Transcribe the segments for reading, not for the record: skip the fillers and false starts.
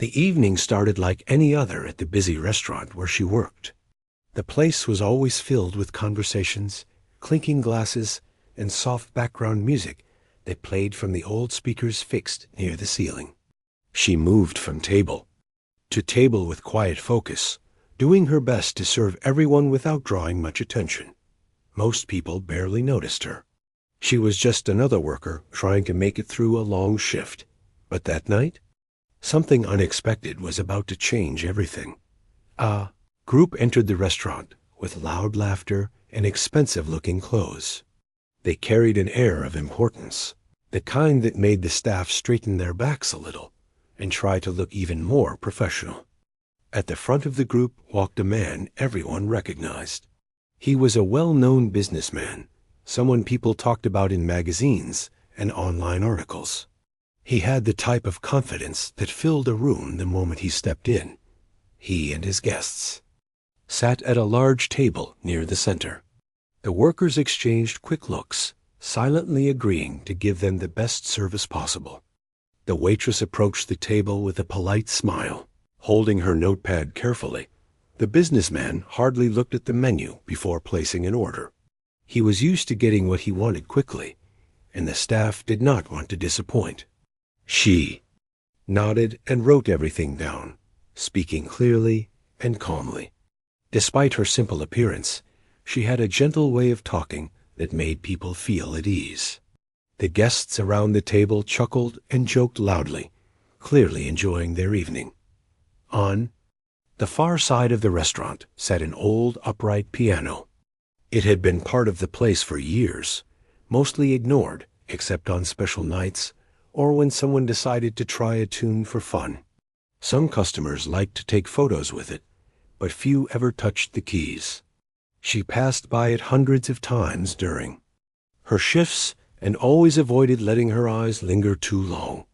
The evening started like any other at the busy restaurant where she worked. The place was always filled with conversations, clinking glasses, and soft background music that played from the old speakers fixed near the ceiling. She moved from table to table with quiet focus, doing her best to serve everyone without drawing much attention. Most people barely noticed her. She was just another worker trying to make it through a long shift. But that night, something unexpected was about to change everything. A group entered the restaurant with loud laughter and expensive-looking clothes. They carried an air of importance, the kind that made the staff straighten their backs a little and try to look even more professional. At the front of the group walked a man everyone recognized. He was a well-known businessman, someone people talked about in magazines and online articles. He had the type of confidence that filled a room the moment he stepped in. He and his guests sat at a large table near the center. The workers exchanged quick looks, silently agreeing to give them the best service possible. The waitress approached the table with a polite smile, holding her notepad carefully. The businessman hardly looked at the menu before placing an order. He was used to getting what he wanted quickly, and the staff did not want to disappoint. She nodded and wrote everything down, speaking clearly and calmly. Despite her simple appearance, she had a gentle way of talking that made people feel at ease. The guests around the table chuckled and joked loudly, clearly enjoying their evening. On the far side of the restaurant sat an old upright piano. It had been part of the place for years, mostly ignored except on special nights or when someone decided to try a tune for fun. Some customers liked to take photos with it, but few ever touched the keys. She passed by it hundreds of times during her shifts and always avoided letting her eyes linger too long.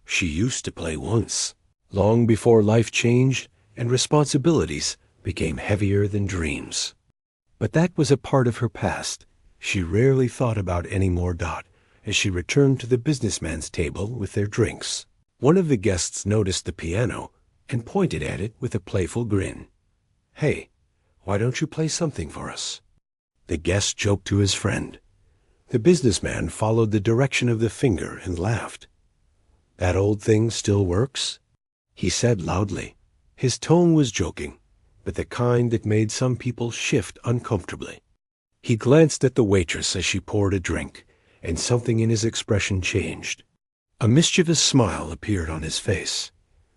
She used to play once, long before life changed and responsibilities became heavier than dreams. But that was a part of her past she rarely thought about anymore. As she returned to the businessman's table with their drinks, one of the guests noticed the piano and pointed at it with a playful grin. "Hey, why don't you play something for us?" The guest joked to his friend. The businessman followed the direction of the finger and laughed. "That old thing still works?" he said loudly. His tone was joking, but the kind that made some people shift uncomfortably. He glanced at the waitress as she poured a drink, and something in his expression changed. A mischievous smile appeared on his face,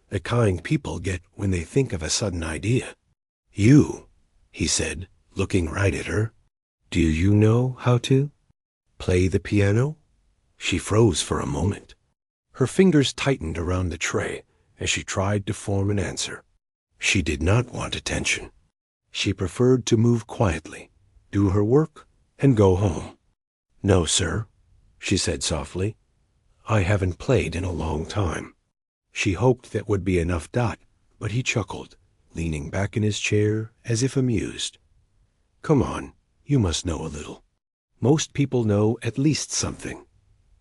the kind people get when they think of a sudden idea. "You," he said, looking right at her, "do you know how to play the piano?" She froze for a moment. Her fingers tightened around the tray as she tried to form an answer. She did not want attention. She preferred to move quietly, do her work, and go home. "No, sir," she said softly. "I haven't played in a long time." She hoped that would be enough. But he chuckled, leaning back in his chair as if amused. "Come on, you must know a little. Most people know at least something.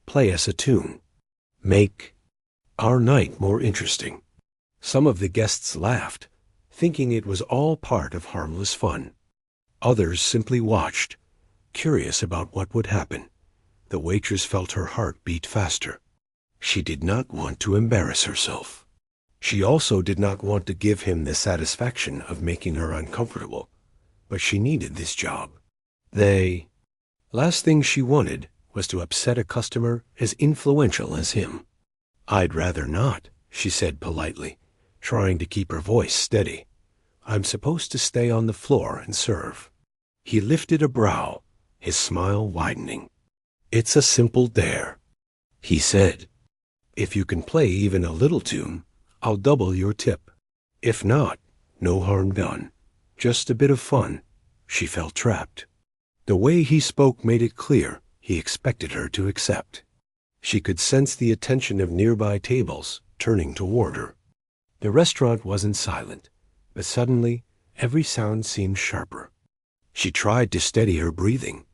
Play us a tune. Make our night more interesting." Some of the guests laughed, thinking it was all part of harmless fun. Others simply watched, curious about what would happen. The waitress felt her heart beat faster. She did not want to embarrass herself. She also did not want to give him the satisfaction of making her uncomfortable, but she needed this job. The last thing she wanted was to upset a customer as influential as him. "I'd rather not," she said politely, trying to keep her voice steady. "I'm supposed to stay on the floor and serve." He lifted a brow, his smile widening. "It's a simple dare," he said. "If you can play even a little tune, I'll double your tip. If not, no harm done. Just a bit of fun." She felt trapped. The way he spoke made it clear he expected her to accept. She could sense the attention of nearby tables turning toward her. The restaurant wasn't silent, but suddenly every sound seemed sharper. She tried to steady her breathing.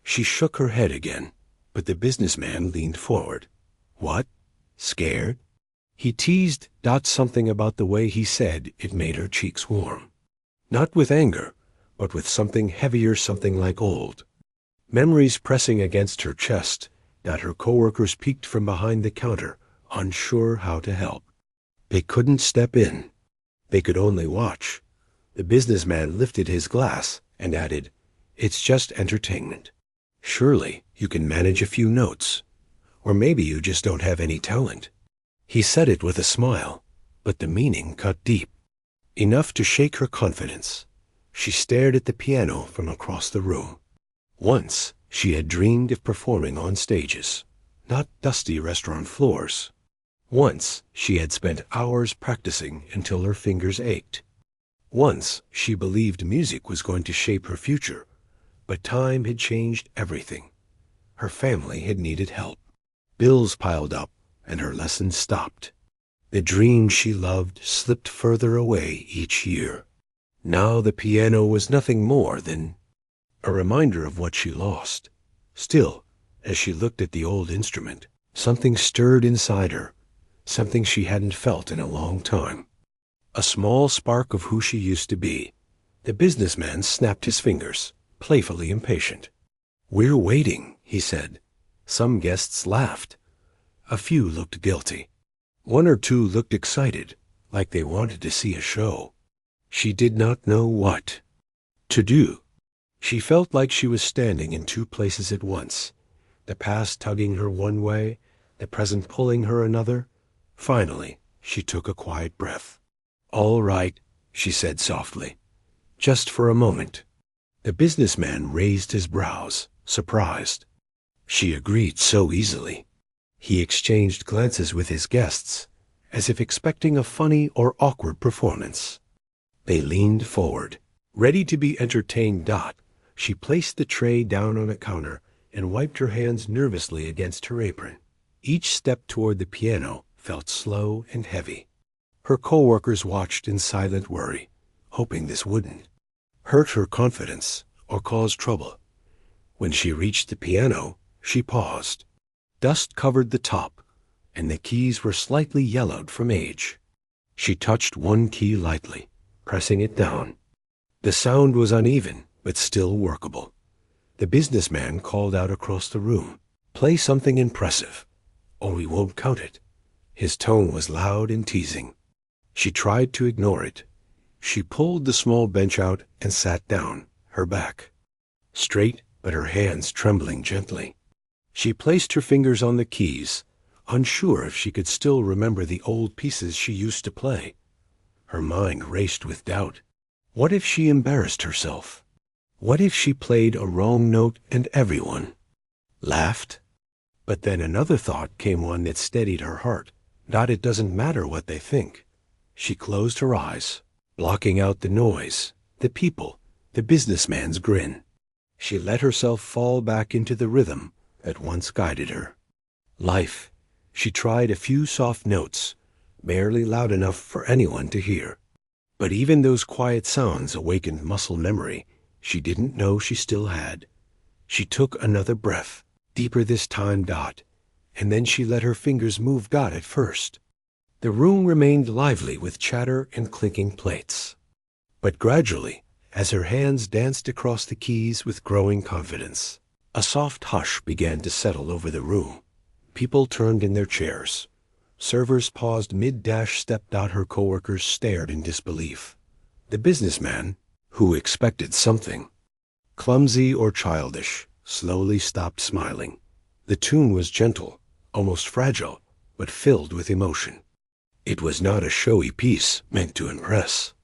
She shook her head again, but the businessman leaned forward. "What? Scared?" He teased something about the way he said it made her cheeks warm. Not with anger, but with something heavier, something like old. Memories pressing against her chest. Her coworkers peeked from behind the counter, unsure how to help. They couldn't step in. They could only watch. The businessman lifted his glass and added, "It's just entertainment. Surely you can manage a few notes. Or maybe you just don't have any talent." He said it with a smile, but the meaning cut deep. Enough to shake her confidence. She stared at the piano from across the room. Once she had dreamed of performing on stages, not dusty restaurant floors. Once she had spent hours practicing until her fingers ached. Once she believed music was going to shape her future, but time had changed everything. Her family had needed help. Bills piled up, and her lessons stopped. The dream she loved slipped further away each year. Now the piano was nothing more than a reminder of what she lost. Still, as she looked at the old instrument, something stirred inside her, something she hadn't felt in a long time. A small spark of who she used to be. The businessman snapped his fingers, playfully impatient. "We're waiting," he said. Some guests laughed. A few looked guilty. One or two looked excited, like they wanted to see a show. She did not know what to do. She felt like she was standing in two places at once, the past tugging her one way, the present pulling her another. Finally, she took a quiet breath. "All right," she said softly. "Just for a moment." The businessman raised his brows, surprised. She agreed so easily. He exchanged glances with his guests, as if expecting a funny or awkward performance. They leaned forward, ready to be entertained. She placed the tray down on a counter and wiped her hands nervously against her apron. Each step toward the piano felt slow and heavy. Her coworkers watched in silent worry, hoping this wouldn't hurt her confidence or cause trouble. When she reached the piano, she paused. Dust covered the top, and the keys were slightly yellowed from age. She touched one key lightly, pressing it down. The sound was uneven, but still workable. The businessman called out across the room, "Play something impressive, or we won't count it." His tone was loud and teasing. She tried to ignore it. She pulled the small bench out and sat down, her back straight, but her hands trembling gently. She placed her fingers on the keys, unsure if she could still remember the old pieces she used to play. Her mind raced with doubt. What if she embarrassed herself? What if she played a wrong note and everyone laughed? But then another thought came, one that steadied her heart. It doesn't matter what they think. She closed her eyes, blocking out the noise, the people, the businessman's grin. She let herself fall back into the rhythm that once guided her. Life. She tried a few soft notes, barely loud enough for anyone to hear. But even those quiet sounds awakened muscle memory she didn't know she still had. She took another breath, deeper this time. And then she let her fingers move. At first, the room remained lively with chatter and clinking plates. But gradually, as her hands danced across the keys with growing confidence, a soft hush began to settle over the room. People turned in their chairs. Servers paused mid-step. Her coworkers stared in disbelief. The businessman, who expected something clumsy or childish, slowly stopped smiling. The tune was gentle, almost fragile, but filled with emotion. It was not a showy piece meant to impress.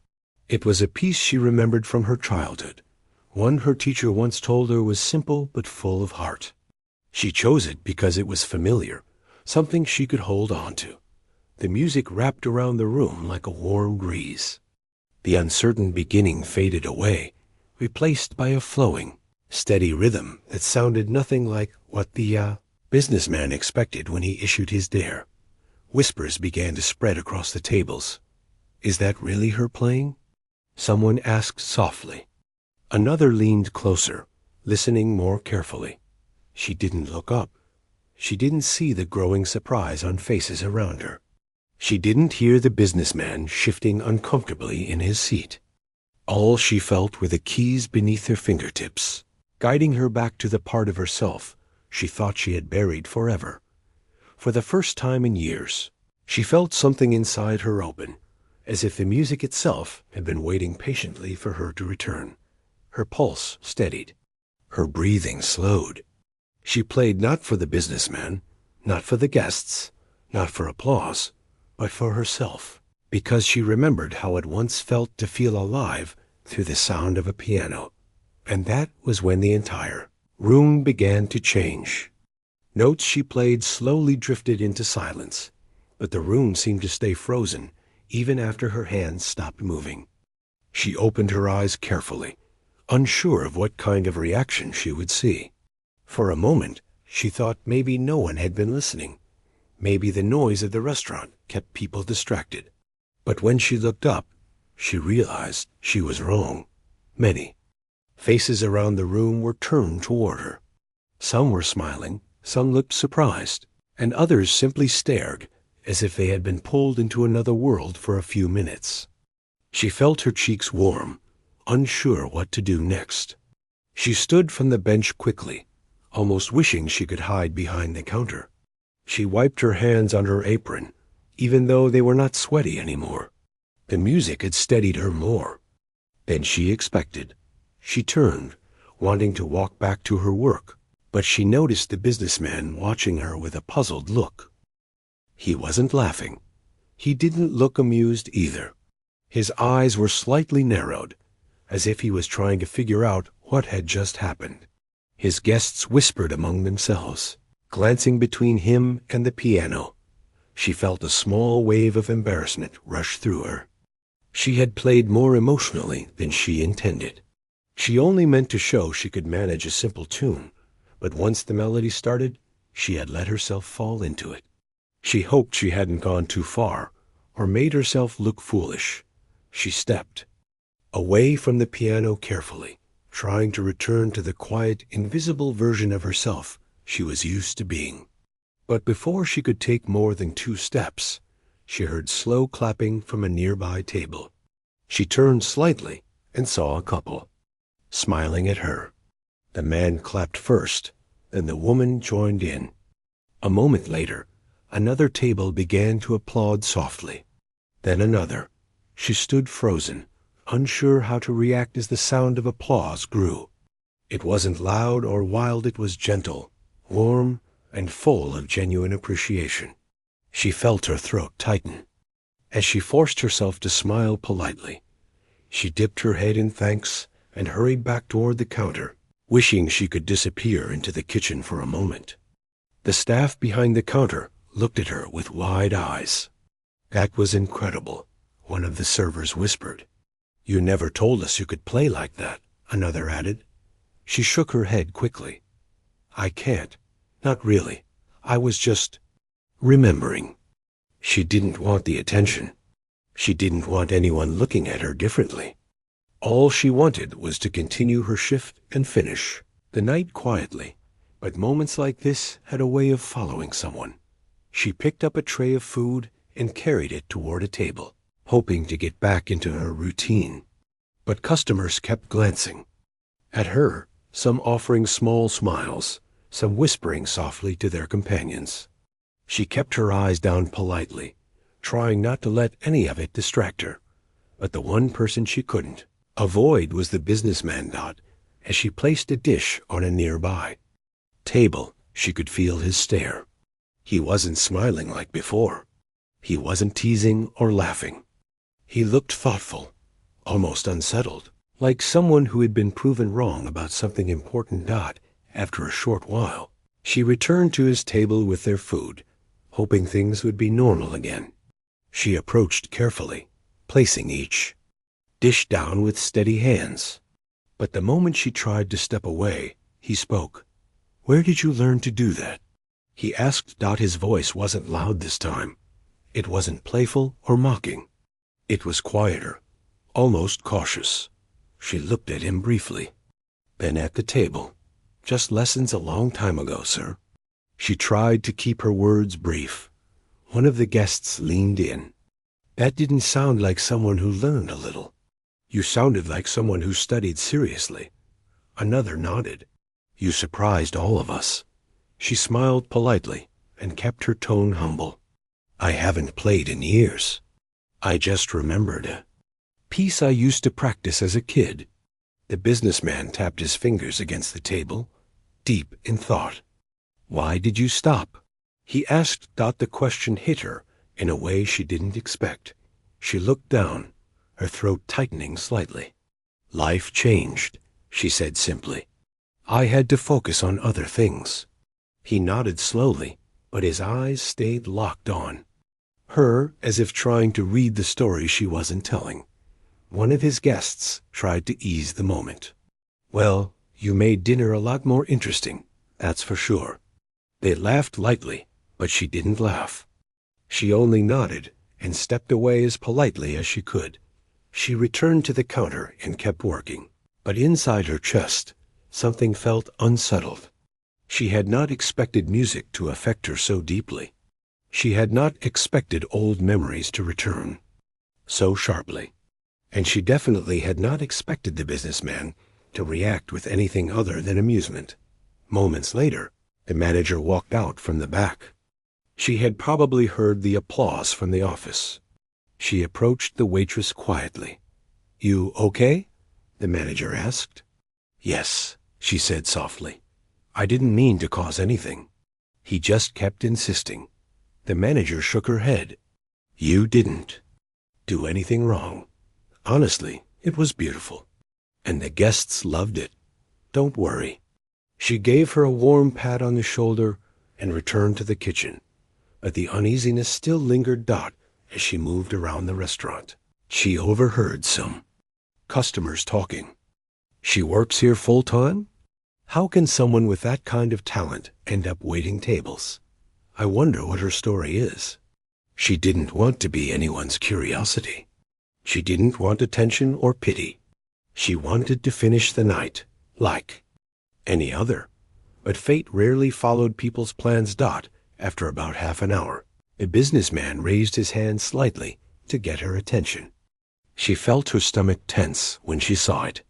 It was a piece she remembered from her childhood, one her teacher once told her was simple but full of heart. She chose it because it was familiar, something she could hold on to. The music wrapped around the room like a warm breeze. The uncertain beginning faded away, replaced by a flowing, steady rhythm that sounded nothing like what the businessman expected when he issued his dare. Whispers began to spread across the tables. "Is that really her playing?" someone asked softly. Another leaned closer, listening more carefully. She didn't look up. She didn't see the growing surprise on faces around her. She didn't hear the businessman shifting uncomfortably in his seat. All she felt were the keys beneath her fingertips, guiding her back to the part of herself she thought she had buried forever. For the first time in years, she felt something inside her open, as if the music itself had been waiting patiently for her to return. Her pulse steadied. Her breathing slowed. She played not for the businessman, not for the guests, not for applause, but for herself, because she remembered how it once felt to feel alive through the sound of a piano. And that was when the entire room began to change. Notes she played slowly drifted into silence, but the room seemed to stay frozen even after her hands stopped moving. She opened her eyes carefully, unsure of what kind of reaction she would see. For a moment, she thought maybe no one had been listening. Maybe the noise of the restaurant kept people distracted. But when she looked up, she realized she was wrong. Many faces around the room were turned toward her. Some were smiling, some looked surprised, and others simply stared as if they had been pulled into another world for a few minutes. She felt her cheeks warm, unsure what to do next. She stood from the bench quickly, almost wishing she could hide behind the counter. She wiped her hands on her apron, even though they were not sweaty anymore. The music had steadied her more than she expected. She turned, wanting to walk back to her work, but she noticed the businessman watching her with a puzzled look. He wasn't laughing. He didn't look amused either. His eyes were slightly narrowed, as if he was trying to figure out what had just happened. His guests whispered among themselves, glancing between him and the piano. She felt a small wave of embarrassment rush through her. She had played more emotionally than she intended. She only meant to show she could manage a simple tune, but once the melody started, she had let herself fall into it. She hoped she hadn't gone too far, or made herself look foolish. She stepped away from the piano carefully, trying to return to the quiet, invisible version of herself she was used to being. But before she could take more than 2 steps, she heard slow clapping from a nearby table. She turned slightly and saw a couple smiling at her. The man clapped first, then the woman joined in. A moment later, another table began to applaud softly. Then another. She stood frozen, unsure how to react as the sound of applause grew. It wasn't loud or wild, it was gentle, warm, and full of genuine appreciation. She felt her throat tighten. As she forced herself to smile politely, she dipped her head in thanks and hurried back toward the counter, wishing she could disappear into the kitchen for a moment. The staff behind the counter looked at her with wide eyes. "That was incredible," one of the servers whispered. "You never told us you could play like that," another added. She shook her head quickly. "I can't. Not really. I was just remembering." She didn't want the attention. She didn't want anyone looking at her differently. All she wanted was to continue her shift and finish the night quietly. But moments like this had a way of following someone. She picked up a tray of food and carried it toward a table, hoping to get back into her routine. But customers kept glancing at her, some offering small smiles, some whispering softly to their companions. She kept her eyes down politely, trying not to let any of it distract her. But the one person she couldn't avoid was the businessman dot, as she placed a dish on a nearby table. She could feel his stare. He wasn't smiling like before. He wasn't teasing or laughing. He looked thoughtful, almost unsettled, like someone who had been proven wrong about something important. After a short while, she returned to his table with their food, hoping things would be normal again. She approached carefully, placing each dish down with steady hands. But the moment she tried to step away, he spoke. "Where did you learn to do that?" He asked. His voice wasn't loud this time. It wasn't playful or mocking. It was quieter, almost cautious. She looked at him briefly, then at the table. "Just lessons a long time ago, sir." She tried to keep her words brief. One of the guests leaned in. That didn't sound like someone who learned a little. You sounded like someone who studied seriously. Another nodded. You surprised all of us. She smiled politely and kept her tone humble. I haven't played in years. I just remembered a piece I used to practice as a kid. The businessman tapped his fingers against the table, deep in thought. Why did you stop? He asked. The question hit her in a way she didn't expect. She looked down, her throat tightening slightly. Life changed, she said simply. I had to focus on other things. He nodded slowly, but his eyes stayed locked on her, as if trying to read the story she wasn't telling. One of his guests tried to ease the moment. Well, you made dinner a lot more interesting, that's for sure. They laughed lightly, but she didn't laugh. She only nodded and stepped away as politely as she could. She returned to the counter and kept working, but inside her chest, something felt unsettled. She had not expected music to affect her so deeply. She had not expected old memories to return so sharply. And she definitely had not expected the businessman to react with anything other than amusement. Moments later, the manager walked out from the back. She had probably heard the applause from the office. She approached the waitress quietly. You okay? The manager asked. Yes, she said softly. I didn't mean to cause anything. He just kept insisting. The manager shook her head. You didn't do anything wrong. Honestly, it was beautiful. And the guests loved it. Don't worry. She gave her a warm pat on the shoulder and returned to the kitchen. But the uneasiness still lingered. As she moved around the restaurant. She overheard some customers talking. She works here full-time? How can someone with that kind of talent end up waiting tables? I wonder what her story is. She didn't want to be anyone's curiosity. She didn't want attention or pity. She wanted to finish the night like any other. But fate rarely followed people's plans. After about half an hour, the businessman raised his hand slightly to get her attention. She felt her stomach tense when she saw it.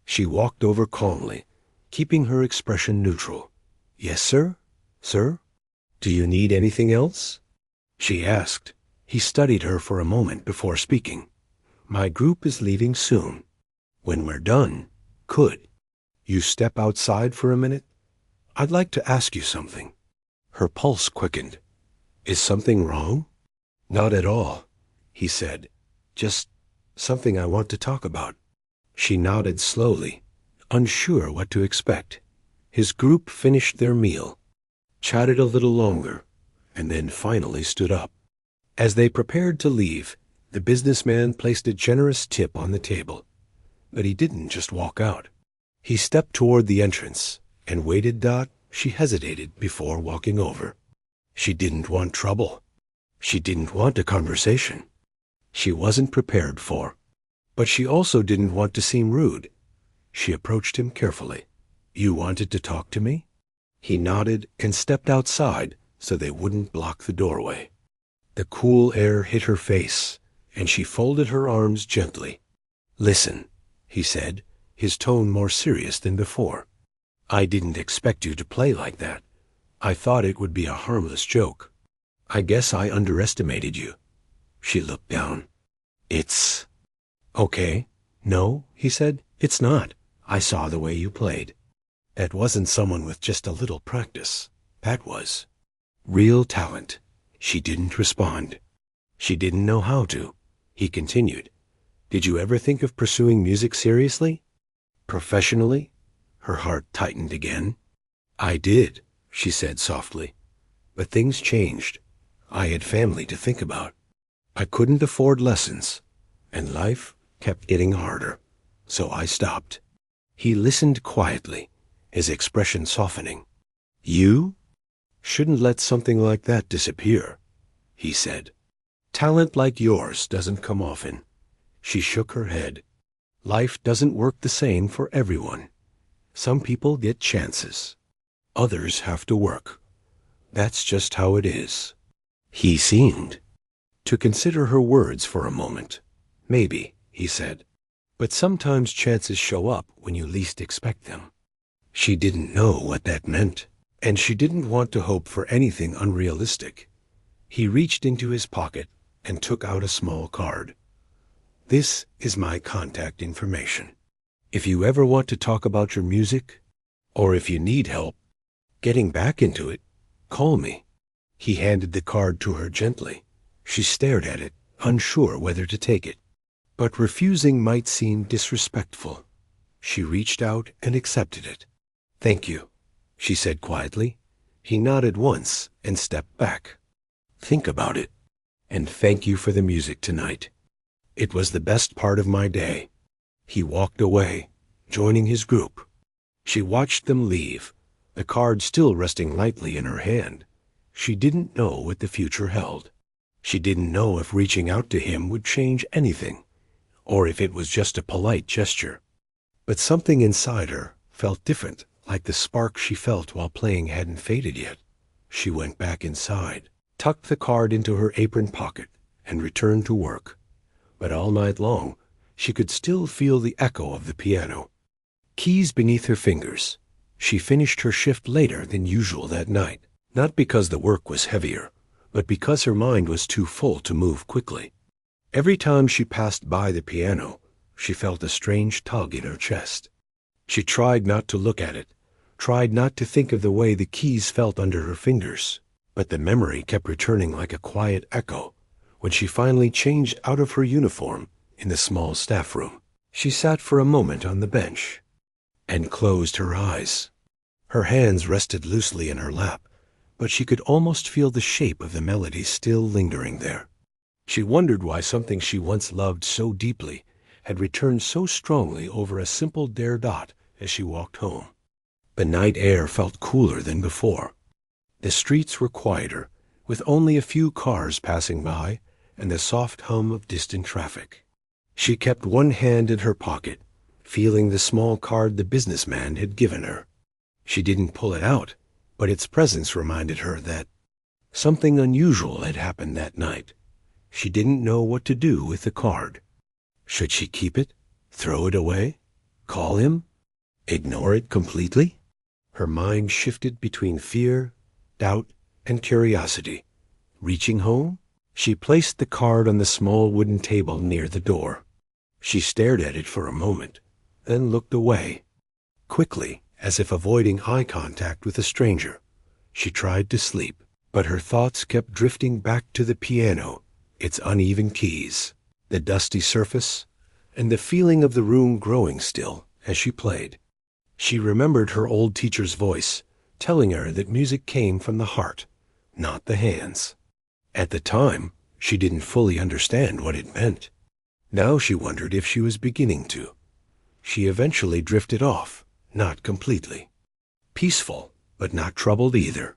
She walked over calmly, keeping her expression neutral. Yes, sir? Sir? Do you need anything else? She asked. He studied her for a moment before speaking. My group is leaving soon. When we're done, could you step outside for a minute? I'd like to ask you something. Her pulse quickened. Is something wrong? Not at all, he said. Just something I want to talk about. She nodded slowly, unsure what to expect. His group finished their meal, chatted a little longer, and then finally stood up. As they prepared to leave, the businessman placed a generous tip on the table. But he didn't just walk out. He stepped toward the entrance and waited. She hesitated before walking over. She didn't want trouble. She didn't want a conversation. She wasn't prepared for. But she also didn't want to seem rude. She approached him carefully. You wanted to talk to me? He nodded and stepped outside so they wouldn't block the doorway. The cool air hit her face, and she folded her arms gently. Listen, he said, his tone more serious than before. I didn't expect you to play like that. I thought it would be a harmless joke. I guess I underestimated you. She looked down. It's okay. No, he said, it's not. I saw the way you played. That wasn't someone with just a little practice. That was real talent. She didn't respond. She didn't know how to. He continued. Did you ever think of pursuing music seriously? Professionally? Her heart tightened again. I did, she said softly. But things changed. I had family to think about. I couldn't afford lessons, and life kept getting harder. So I stopped. He listened quietly, his expression softening. You shouldn't let something like that disappear, he said. Talent like yours doesn't come often. She shook her head. Life doesn't work the same for everyone. Some people get chances. Others have to work. That's just how it is. He seemed to consider her words for a moment. Maybe, he said. But sometimes chances show up when you least expect them. She didn't know what that meant, and she didn't want to hope for anything unrealistic. He reached into his pocket and took out a small card. This is my contact information. If you ever want to talk about your music, or if you need help getting back into it, call me. He handed the card to her gently. She stared at it, unsure whether to take it. But refusing might seem disrespectful. She reached out and accepted it. Thank you, she said quietly. He nodded once and stepped back. Think about it, and thank you for the music tonight. It was the best part of my day. He walked away, joining his group. She watched them leave, the card still resting lightly in her hand. She didn't know what the future held. She didn't know if reaching out to him would change anything, or if it was just a polite gesture. But something inside her felt different, like the spark she felt while playing hadn't faded yet. She went back inside, tucked the card into her apron pocket, and returned to work. But all night long, she could still feel the echo of the piano. Keys beneath her fingers. She finished her shift later than usual that night, not because the work was heavier, but because her mind was too full to move quickly. Every time she passed by the piano, she felt a strange tug in her chest. She tried not to look at it, tried not to think of the way the keys felt under her fingers, but the memory kept returning like a quiet echo. When she finally changed out of her uniform in the small staff room, she sat for a moment on the bench and closed her eyes. Her hands rested loosely in her lap, but she could almost feel the shape of the melody still lingering there. She wondered why something she once loved so deeply had returned so strongly over a simple dare dot as she walked home. The night air felt cooler than before. The streets were quieter, with only a few cars passing by and the soft hum of distant traffic. She kept one hand in her pocket, feeling the small card the businessman had given her. She didn't pull it out, but its presence reminded her that something unusual had happened that night. She didn't know what to do with the card. Should she keep it? Throw it away? Call him? Ignore it completely? Her mind shifted between fear, doubt, and curiosity. Reaching home, she placed the card on the small wooden table near the door. She stared at it for a moment, then looked away. Quickly, as if avoiding eye contact with a stranger, she tried to sleep, but her thoughts kept drifting back to the piano, its uneven keys, the dusty surface, and the feeling of the room growing still as she played. She remembered her old teacher's voice, telling her that music came from the heart, not the hands. At the time, she didn't fully understand what it meant. Now she wondered if she was beginning to. She eventually drifted off, not completely. Peaceful, but not troubled either.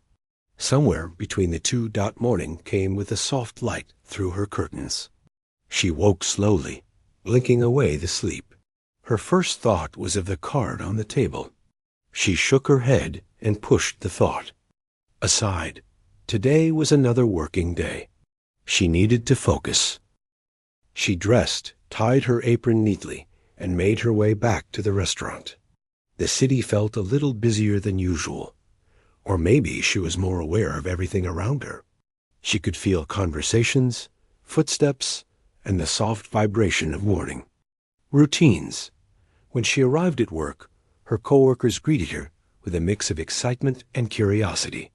Somewhere between the two, morning came with a soft light through her curtains. She woke slowly, blinking away the sleep. Her first thought was of the card on the table. She shook her head and pushed the thought aside. Today was another working day. She needed to focus. She dressed, tied her apron neatly, and made her way back to the restaurant. The city felt a little busier than usual, or maybe she was more aware of everything around her. She could feel conversations, footsteps, and the soft vibration of morning. Routines. When she arrived at work, her coworkers greeted her with a mix of excitement and curiosity.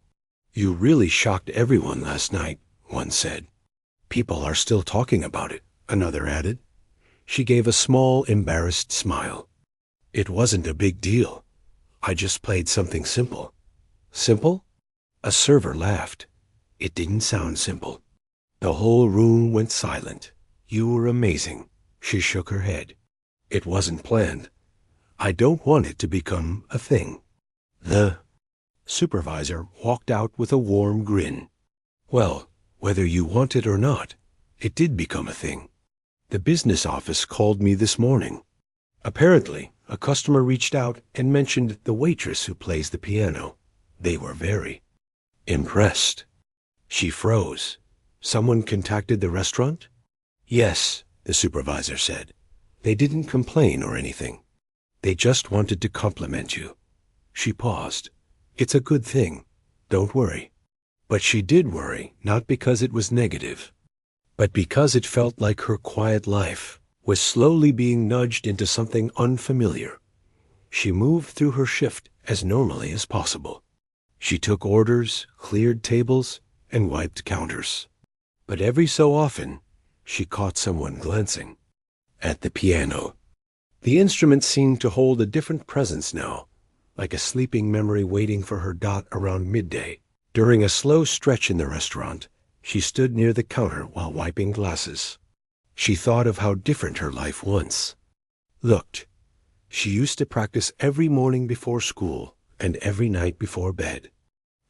"You really shocked everyone last night," one said. "People are still talking about it," another added. She gave a small, embarrassed smile. "It wasn't a big deal. I just played something simple." "Simple?" A server laughed. "It didn't sound simple." The whole room went silent. "You were amazing." She shook her head. "It wasn't planned. I don't want it to become a thing." The supervisor walked out with a warm grin. "Well, whether you want it or not, it did become a thing. The business office called me this morning. Apparently, a customer reached out and mentioned the waitress who plays the piano. They were very impressed." She froze. Someone contacted the restaurant? Yes, the supervisor said. They didn't complain or anything. They just wanted to compliment you. She paused. It's a good thing. Don't worry. But she did worry, not because it was negative, but because it felt like her quiet life was slowly being nudged into something unfamiliar. She moved through her shift as normally as possible. She took orders, cleared tables, and wiped counters. But every so often, she caught someone glancing at the piano. The instrument seemed to hold a different presence now, like a sleeping memory waiting for her dot around midday. During a slow stretch in the restaurant, she stood near the counter while wiping glasses. She thought of how different her life once looked. She used to practice every morning before school and every night before bed.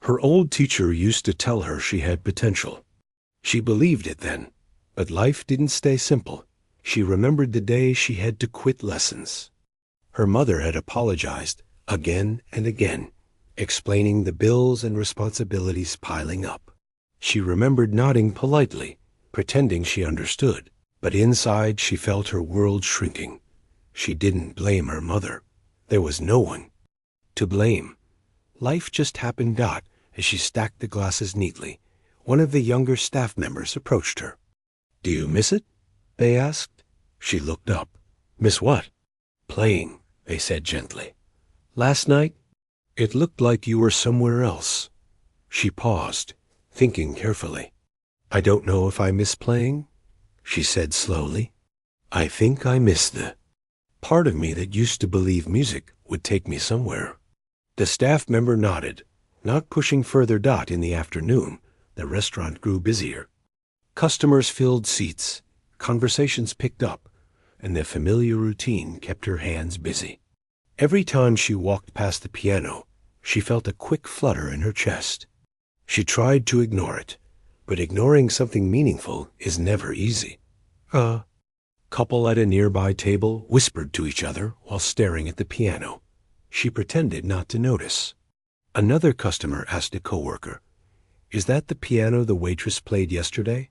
Her old teacher used to tell her she had potential. She believed it then, but life didn't stay simple. She remembered the day she had to quit lessons. Her mother had apologized again and again, explaining the bills and responsibilities piling up. She remembered nodding politely, pretending she understood, but inside she felt her world shrinking. She didn't blame her mother. There was no one to blame. Life just happened. As she stacked the glasses neatly, one of the younger staff members approached her. Do you miss it? They asked. She looked up. Miss what? Playing, they said gently. Last night, it looked like you were somewhere else. She paused, thinking carefully. I don't know if I miss playing, she said slowly. I think I miss the part of me that used to believe music would take me somewhere. The staff member nodded, not pushing further. In the afternoon, the restaurant grew busier. Customers filled seats, conversations picked up, and the familiar routine kept her hands busy. Every time she walked past the piano, she felt a quick flutter in her chest. She tried to ignore it, but ignoring something meaningful is never easy. A couple at a nearby table whispered to each other while staring at the piano. She pretended not to notice. Another customer asked a coworker, Is that the piano the waitress played yesterday?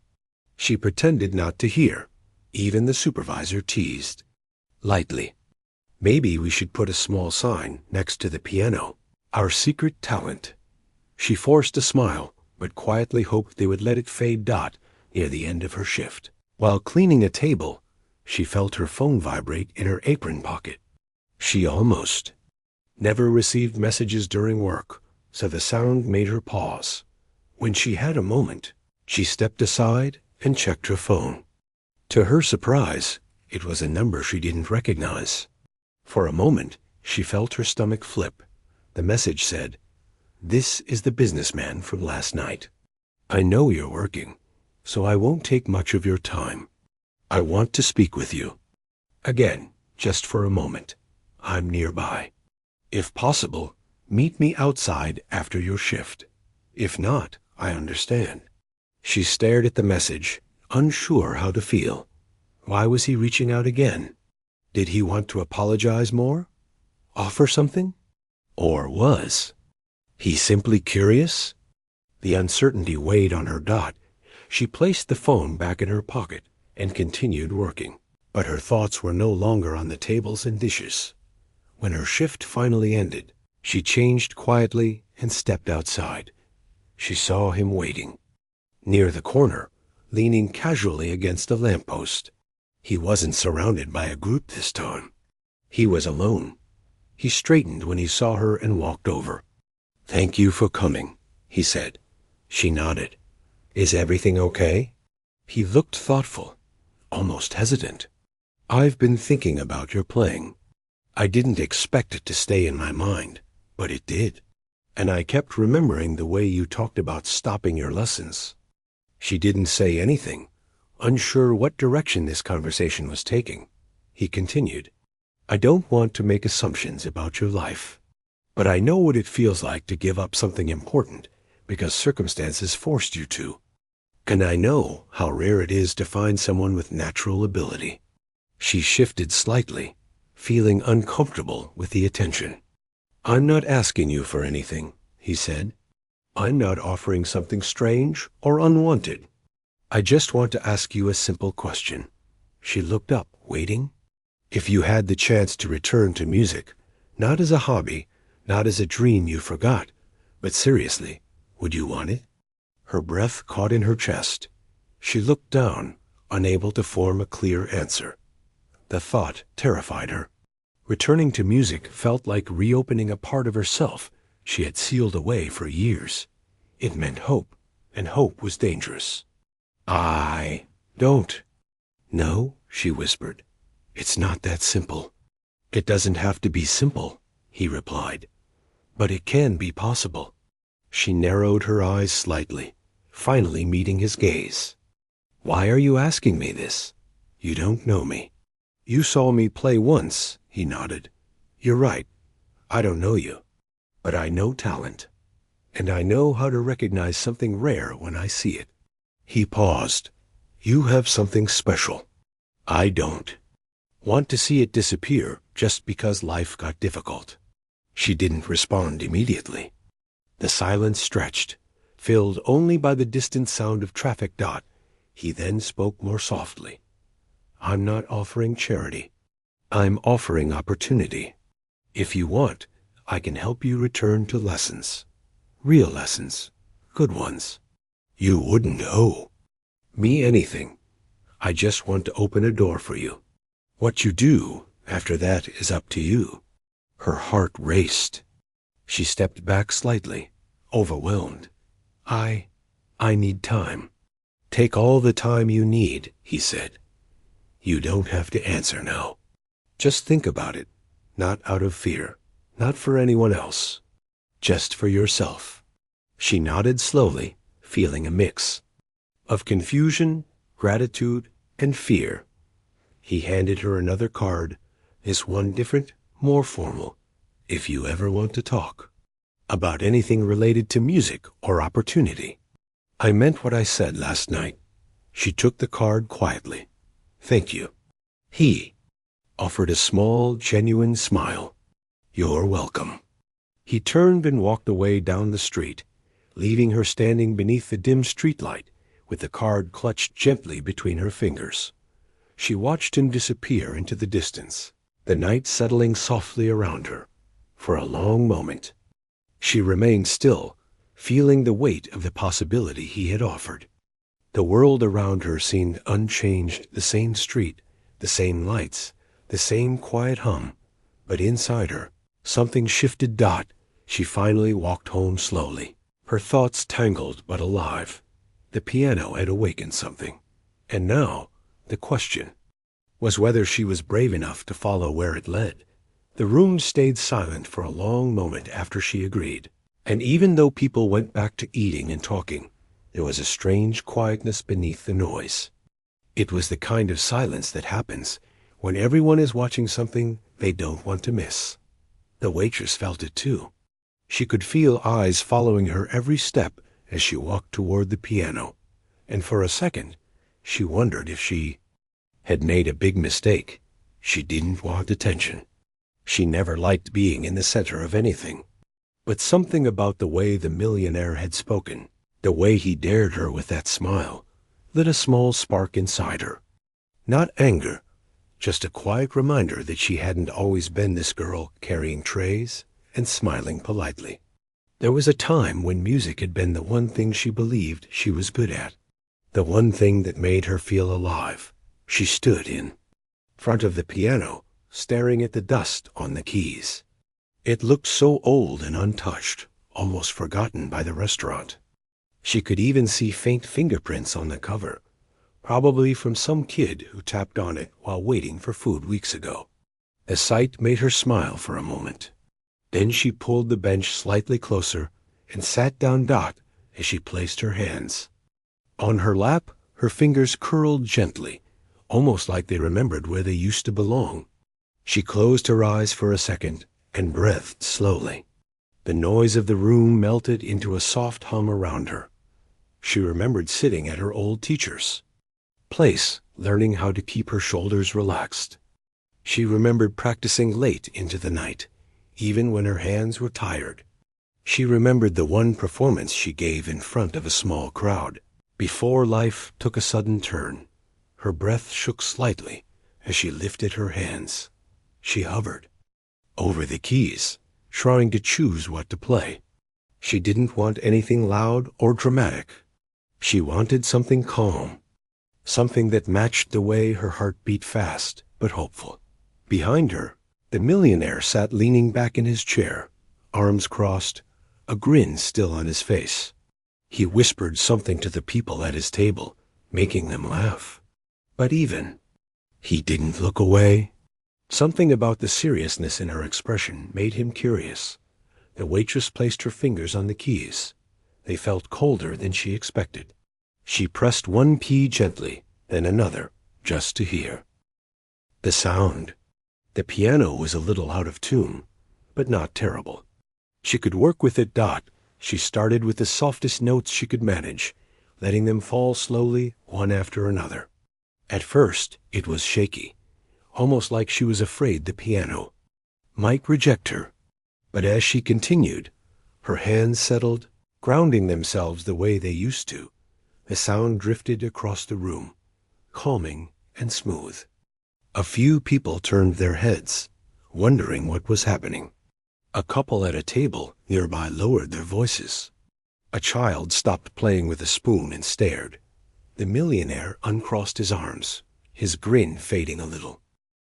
She pretended not to hear. Even the supervisor teased lightly. Maybe we should put a small sign next to the piano. Our secret talent. She forced a smile, but quietly hoped they would let it fade. Near the end of her shift, while cleaning a table, she felt her phone vibrate in her apron pocket. She almost never received messages during work, so the sound made her pause. When she had a moment, she stepped aside and checked her phone. To her surprise, it was a number she didn't recognize. For a moment, she felt her stomach flip. The message said, This is the businessman from last night. I know you're working, so I won't take much of your time. I want to speak with you. Again, just for a moment. I'm nearby. If possible, meet me outside after your shift. If not, I understand. She stared at the message, unsure how to feel. Why was he reaching out again? Did he want to apologize more? Offer something? Or was he simply curious? The uncertainty weighed on her. She placed the phone back in her pocket and continued working. But her thoughts were no longer on the tables and dishes. When her shift finally ended, she changed quietly and stepped outside. She saw him waiting near the corner, leaning casually against a lamppost. He wasn't surrounded by a group this time. He was alone. He straightened when he saw her and walked over. Thank you for coming, he said. She nodded. Is everything okay? He looked thoughtful, almost hesitant. I've been thinking about your playing. I didn't expect it to stay in my mind, but it did. And I kept remembering the way you talked about stopping your lessons. She didn't say anything, unsure what direction this conversation was taking. He continued, I don't want to make assumptions about your life, but I know what it feels like to give up something important because circumstances forced you to. And I know how rare it is to find someone with natural ability. She shifted slightly, feeling uncomfortable with the attention. I'm not asking you for anything, he said. I'm not offering something strange or unwanted. I just want to ask you a simple question. She looked up, waiting. If you had the chance to return to music, not as a hobby, not as a dream you forgot, but seriously, would you want it? Her breath caught in her chest. She looked down, unable to form a clear answer. The thought terrified her. Returning to music felt like reopening a part of herself she had sealed away for years. It meant hope, and hope was dangerous. I don't. No, she whispered. It's not that simple. It doesn't have to be simple, he replied. But it can be possible. She narrowed her eyes slightly, finally meeting his gaze. Why are you asking me this? You don't know me. You saw me play once, he nodded. You're right. I don't know you. But I know talent. And I know how to recognize something rare when I see it. He paused. You have something special. I don't. Want to see it disappear just because life got difficult. She didn't respond immediately. The silence stretched, filled only by the distant sound of traffic. He then spoke more softly. I'm not offering charity. I'm offering opportunity. If you want, I can help you return to lessons. Real lessons. Good ones. You wouldn't owe me anything. I just want to open a door for you. What you do after that is up to you. Her heart raced. She stepped back slightly, overwhelmed. I need time. Take all the time you need, he said. You don't have to answer now. Just think about it, not out of fear, not for anyone else, just for yourself. She nodded slowly, feeling a mix of confusion, gratitude, and fear. He handed her another card, this one different, more formal. If you ever want to talk about anything related to music or opportunity. I meant what I said last night. She took the card quietly. Thank you. He offered a small, genuine smile. You're welcome. He turned and walked away down the street, leaving her standing beneath the dim streetlight with the card clutched gently between her fingers. She watched him disappear into the distance, the night settling softly around her. For a long moment, she remained still, feeling the weight of the possibility he had offered. The world around her seemed unchanged, the same street, the same lights, the same quiet hum, but inside her, something shifted. She finally walked home slowly, her thoughts tangled but alive. The piano had awakened something, and now the question was whether she was brave enough to follow where it led. The room stayed silent for a long moment after she agreed, and even though people went back to eating and talking, there was a strange quietness beneath the noise. It was the kind of silence that happens when everyone is watching something they don't want to miss. The waitress felt it too. She could feel eyes following her every step as she walked toward the piano, and for a second she wondered if she had made a big mistake. She didn't want attention. She never liked being in the center of anything. But something about the way the millionaire had spoken, the way he dared her with that smile, lit a small spark inside her. Not anger, just a quiet reminder that she hadn't always been this girl carrying trays and smiling politely. There was a time when music had been the one thing she believed she was good at, the one thing that made her feel alive. She stood in front of the piano, staring at the dust on the keys. It looked so old and untouched, almost forgotten by the restaurant. She could even see faint fingerprints on the cover, probably from some kid who tapped on it while waiting for food weeks ago. The sight made her smile for a moment. Then she pulled the bench slightly closer and sat down. As she placed her hands on her lap, her fingers curled gently, almost like they remembered where they used to belong. She closed her eyes for a second and breathed slowly. The noise of the room melted into a soft hum around her. She remembered sitting at her old teacher's place, learning how to keep her shoulders relaxed. She remembered practicing late into the night, even when her hands were tired. She remembered the one performance she gave in front of a small crowd. Before life took a sudden turn, her breath shook slightly as she lifted her hands. She hovered over the keys, trying to choose what to play. She didn't want anything loud or dramatic. She wanted something calm, something that matched the way her heart beat fast but hopeful. Behind her, the millionaire sat leaning back in his chair, arms crossed, a grin still on his face. He whispered something to the people at his table, making them laugh. But he didn't look away. Something about the seriousness in her expression made him curious. The waitress placed her fingers on the keys. They felt colder than she expected. She pressed one key gently, then another, just to hear. The sound. The piano was a little out of tune, but not terrible. She could work with it. She started with the softest notes she could manage, letting them fall slowly, one after another. At first, it was shaky, almost like she was afraid the piano might reject her. But as she continued, her hands settled, grounding themselves the way they used to. The sound drifted across the room, calming and smooth. A few people turned their heads, wondering what was happening. A couple at a table nearby lowered their voices. A child stopped playing with a spoon and stared. The millionaire uncrossed his arms, his grin fading a little.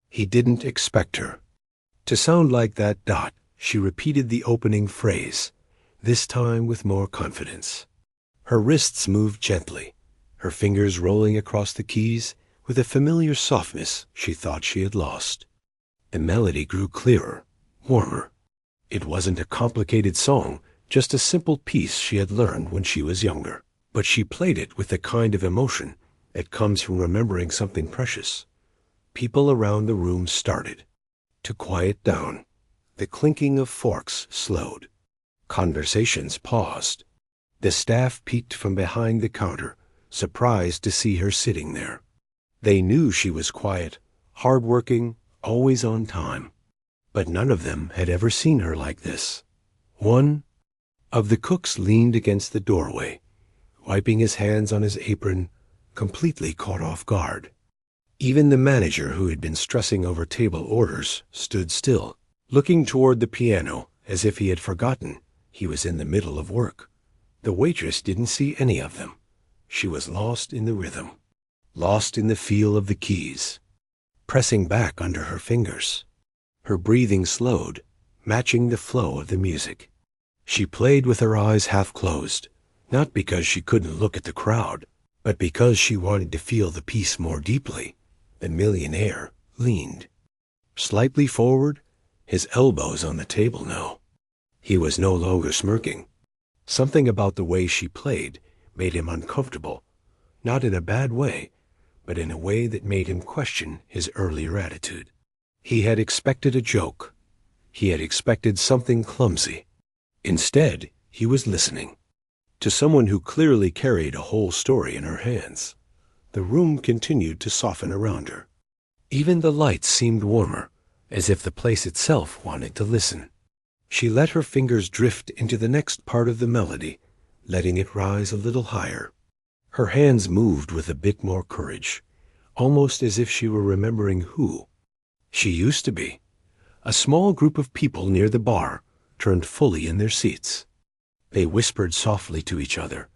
He didn't expect her to sound like that. She repeated the opening phrase, this time with more confidence. Her wrists moved gently, her fingers rolling across the keys with a familiar softness she thought she had lost. The melody grew clearer, warmer. It wasn't a complicated song, just a simple piece she had learned when she was younger. But she played it with the kind of emotion that comes from remembering something precious. People around the room started to quiet down. The clinking of forks slowed. Conversations paused. The staff peeked from behind the counter, surprised to see her sitting there. They knew she was quiet, hardworking, always on time. But none of them had ever seen her like this. One of the cooks leaned against the doorway, wiping his hands on his apron, completely caught off guard. Even the manager, who had been stressing over table orders, stood still, looking toward the piano as if he had forgotten he was in the middle of work. The waitress didn't see any of them. She was lost in the rhythm, lost in the feel of the keys, pressing back under her fingers. Her breathing slowed, matching the flow of the music. She played with her eyes half closed, not because she couldn't look at the crowd, but because she wanted to feel the piece more deeply. The millionaire leaned slightly forward, his elbows on the table now. He was no longer smirking. Something about the way she played made him uncomfortable, not in a bad way, but in a way that made him question his earlier attitude. He had expected a joke. He had expected something clumsy. Instead, he was listening to someone who clearly carried a whole story in her hands. The room continued to soften around her. Even the lights seemed warmer, as if the place itself wanted to listen. She let her fingers drift into the next part of the melody, letting it rise a little higher. Her hands moved with a bit more courage, almost as if she were remembering who she used to be. A small group of people near the bar turned fully in their seats. They whispered softly to each other,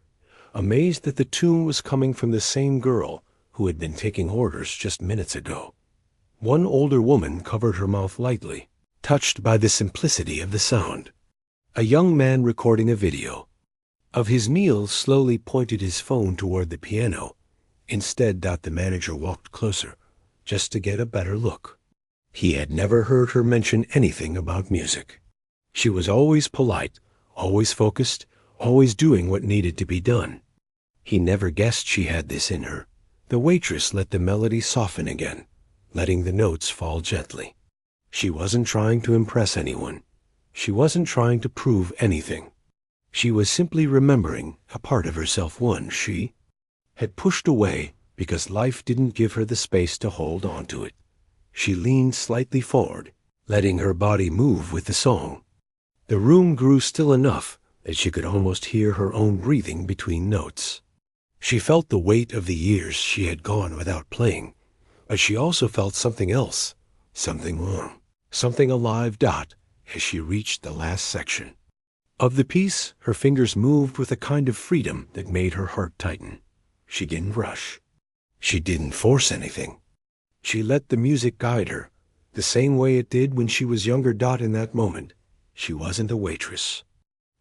amazed that the tune was coming from the same girl who had been taking orders just minutes ago. One older woman covered her mouth lightly, touched by the simplicity of the sound. A young man recording a video of his meal slowly pointed his phone toward the piano. Instead, the manager walked closer, just to get a better look. He had never heard her mention anything about music. She was always polite, always focused, always doing what needed to be done. He never guessed she had this in her. The waitress let the melody soften again, letting the notes fall gently. She wasn't trying to impress anyone. She wasn't trying to prove anything. She was simply remembering a part of herself she had pushed away because life didn't give her the space to hold on to it. She leaned slightly forward, letting her body move with the song. The room grew still enough that she could almost hear her own breathing between notes. She felt the weight of the years she had gone without playing, but she also felt something else, something warm, something alive. As she reached the last section of the piece, her fingers moved with a kind of freedom that made her heart tighten. She didn't rush. She didn't force anything. She let the music guide her, the same way it did when she was younger. In that moment, she wasn't a waitress.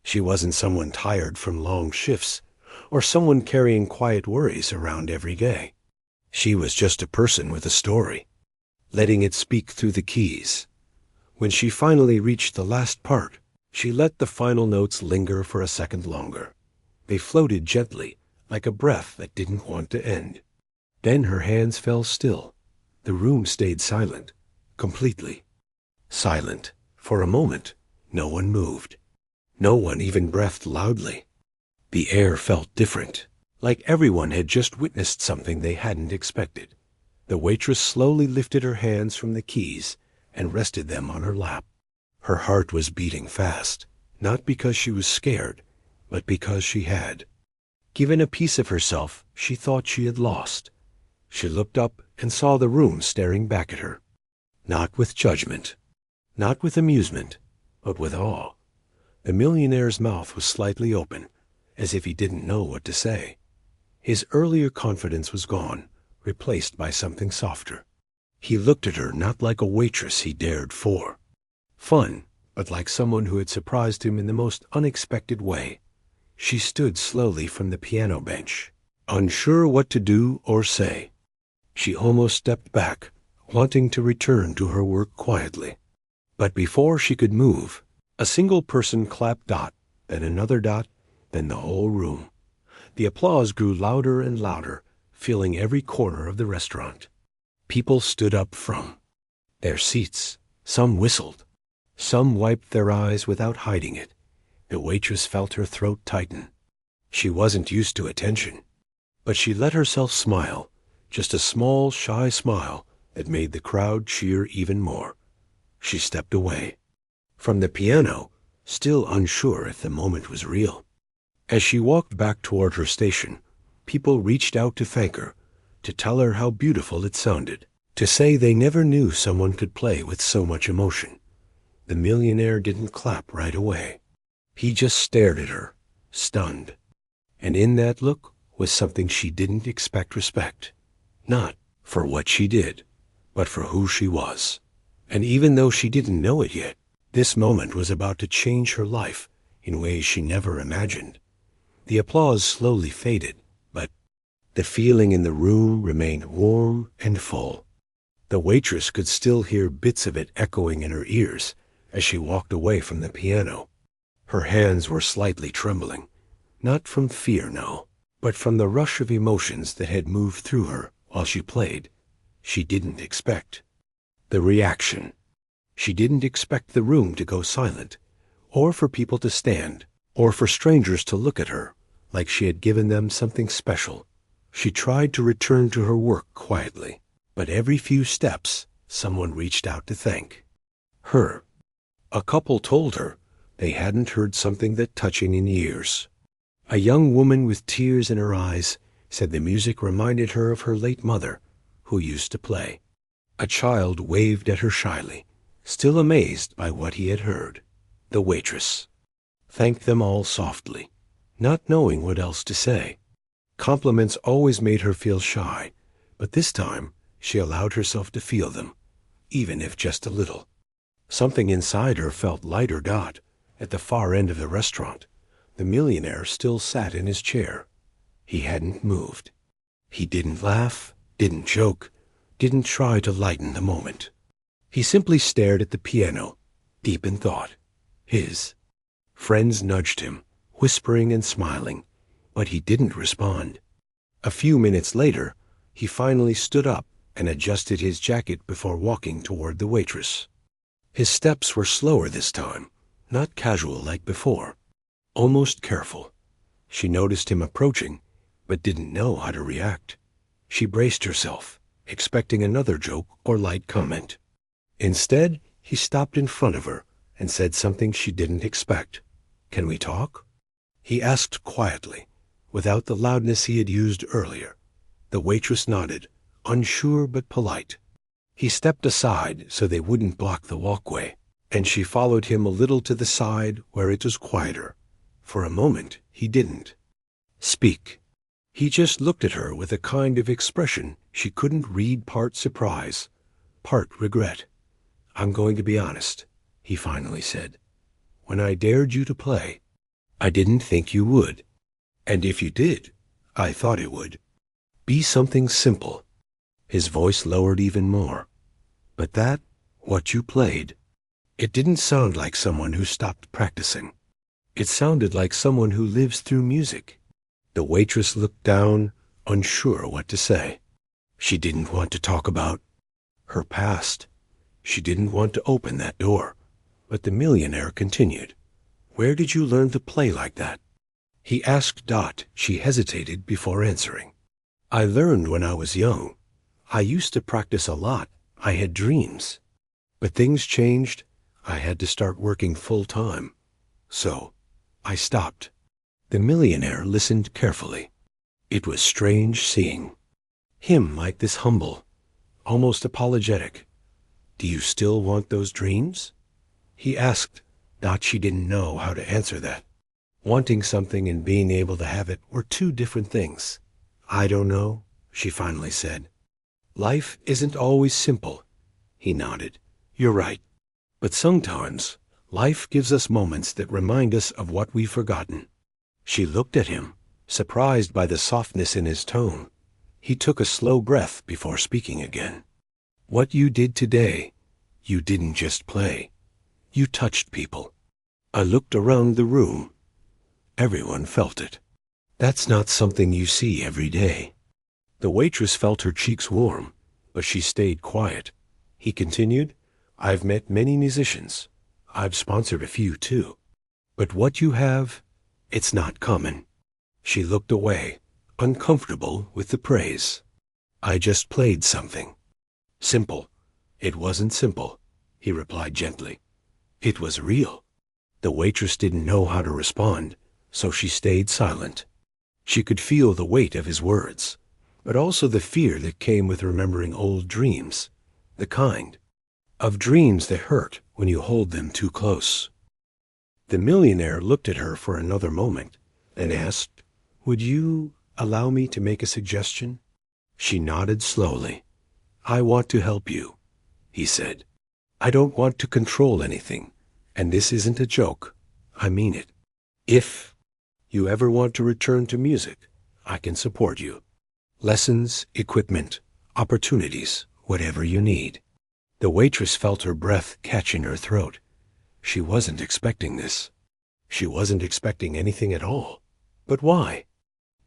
She wasn't someone tired from long shifts, or someone carrying quiet worries around every day. She was just a person with a story, letting it speak through the keys. When she finally reached the last part, she let the final notes linger for a second longer. They floated gently, like a breath that didn't want to end. Then her hands fell still. The room stayed silent, completely silent. For a moment, no one moved. No one even breathed loudly. The air felt different, like everyone had just witnessed something they hadn't expected. The waitress slowly lifted her hands from the keys and rested them on her lap. Her heart was beating fast, not because she was scared, but because she had given a piece of herself she thought she had lost. She looked up and saw the room staring back at her, not with judgment, not with amusement, but with awe. The millionaire's mouth was slightly open, as if he didn't know what to say. His earlier confidence was gone, replaced by something softer. He looked at her not like a waitress he dared for fun, but like someone who had surprised him in the most unexpected way. She stood slowly from the piano bench, unsure what to do or say. She almost stepped back, wanting to return to her work quietly. But before she could move, a single person clapped. Then another. Then the whole room. The applause grew louder and louder, filling every corner of the restaurant. People stood up from their seats. Some whistled. Some wiped their eyes without hiding it. The waitress felt her throat tighten. She wasn't used to attention, but she let herself smile, just a small, shy smile that made the crowd cheer even more. She stepped away from the piano, still unsure if the moment was real. As she walked back toward her station, people reached out to thank her, to tell her how beautiful it sounded, to say they never knew someone could play with so much emotion. The millionaire didn't clap right away. He just stared at her, stunned. And in that look was something she didn't expect: respect. Not for what she did, but for who she was. And even though she didn't know it yet, this moment was about to change her life in ways she never imagined. The applause slowly faded, but the feeling in the room remained warm and full. The waitress could still hear bits of it echoing in her ears as she walked away from the piano. Her hands were slightly trembling, not from fear, no, but from the rush of emotions that had moved through her while she played. She didn't expect the reaction. She didn't expect the room to go silent, or for people to stand, or for strangers to look at her like she had given them something special. She tried to return to her work quietly, but every few steps someone reached out to thank her. A couple told her they hadn't heard something that touching in years. A young woman with tears in her eyes said the music reminded her of her late mother, who used to play. A child waved at her shyly, still amazed by what he had heard. The waitress thanked them all softly, not knowing what else to say. Compliments always made her feel shy, but this time she allowed herself to feel them, even if just a little. Something inside her felt lighter. At the far end of the restaurant, the millionaire still sat in his chair. He hadn't moved. He didn't laugh, didn't joke, didn't try to lighten the moment. He simply stared at the piano, deep in thought. His friends nudged him, whispering and smiling, but he didn't respond. A few minutes later, he finally stood up and adjusted his jacket before walking toward the waitress. His steps were slower this time, not casual like before, almost careful. She noticed him approaching, but didn't know how to react. She braced herself, expecting another joke or light comment. Instead, he stopped in front of her and said something she didn't expect. "Can we talk?" he asked quietly, without the loudness he had used earlier. The waitress nodded, unsure but polite. He stepped aside so they wouldn't block the walkway, and she followed him a little to the side where it was quieter. For a moment, he didn't speak. He just looked at her with a kind of expression she couldn't read, part surprise, part regret. "I'm going to be honest," he finally said. "When I dared you to play, I didn't think you would. And if you did, I thought it would be something simple." His voice lowered even more. "But that, what you played, it didn't sound like someone who stopped practicing. It sounded like someone who lives through music." The waitress looked down, unsure what to say. She didn't want to talk about her past. She didn't want to open that door. But the millionaire continued. "Where did you learn to play like that?" He asked. She hesitated before answering. "I learned when I was young. I used to practice a lot. I had dreams. But things changed. I had to start working full time. So I stopped." The millionaire listened carefully. It was strange seeing him like this, humble, almost apologetic. "Do you still want those dreams?" he asked. She didn't know how to answer that. Wanting something and being able to have it were two different things. "I don't know," she finally said. "Life isn't always simple." He nodded. "You're right. But sometimes life gives us moments that remind us of what we've forgotten." She looked at him, surprised by the softness in his tone. He took a slow breath before speaking again. "What you did today, you didn't just play. You touched people." I looked around the room. Everyone felt it. That's not something you see every day. The waitress felt her cheeks warm, but she stayed quiet. He continued, "I've met many musicians. I've sponsored a few too. But what you have, it's not common." She looked away, uncomfortable with the praise. "I just played something simple." "It wasn't simple," he replied gently. "It was real." The waitress didn't know how to respond, so she stayed silent. She could feel the weight of his words, but also the fear that came with remembering old dreams, the kind of dreams that hurt when you hold them too close. The millionaire looked at her for another moment and asked, "Would you allow me to make a suggestion?" She nodded slowly. "I want to help you," he said. "I don't want to control anything, and this isn't a joke. I mean it. If you ever want to return to music, I can support you. Lessons, equipment, opportunities, whatever you need." The waitress felt her breath catch in her throat. She wasn't expecting this. She wasn't expecting anything at all. "But why?"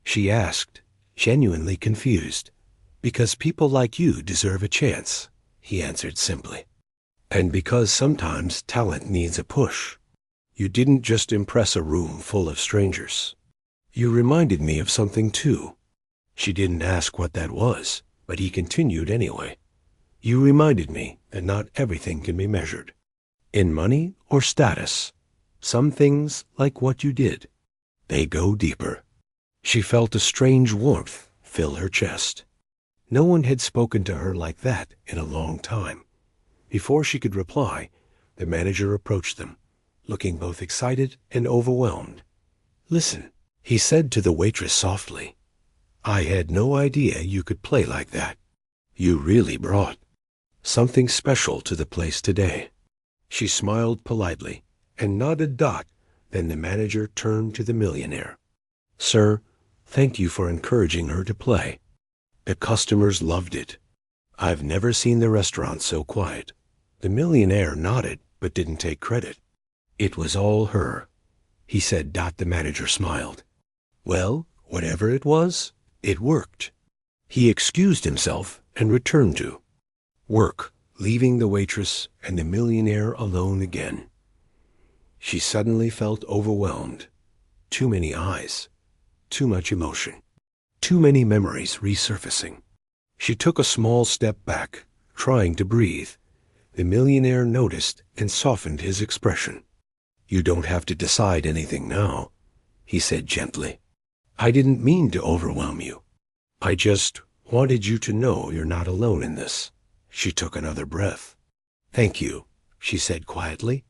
she asked, genuinely confused. "Because people like you deserve a chance," he answered simply. "And because sometimes talent needs a push. You didn't just impress a room full of strangers. You reminded me of something too." She didn't ask what that was, but he continued anyway. "You reminded me that not everything can be measured in money or status. Some things, like what you did, they go deeper." She felt a strange warmth fill her chest. No one had spoken to her like that in a long time. Before she could reply, the manager approached them, looking both excited and overwhelmed. "Listen," he said to the waitress softly. "I had no idea you could play like that. You really brought something special to the place today." She smiled politely and nodded. Then the manager turned to the millionaire. "Sir, thank you for encouraging her to play. The customers loved it. I've never seen the restaurant so quiet." The millionaire nodded but didn't take credit. "It was all her," he said. The manager smiled. "Well, whatever it was, it worked." He excused himself and returned to work, leaving the waitress and the millionaire alone again. She suddenly felt overwhelmed. Too many eyes, too much emotion, too many memories resurfacing. She took a small step back, trying to breathe. The millionaire noticed and softened his expression. "You don't have to decide anything now," he said gently. I didn't mean to overwhelm you. I just wanted you to know you're not alone in this." She took another breath. "Thank you," she said quietly.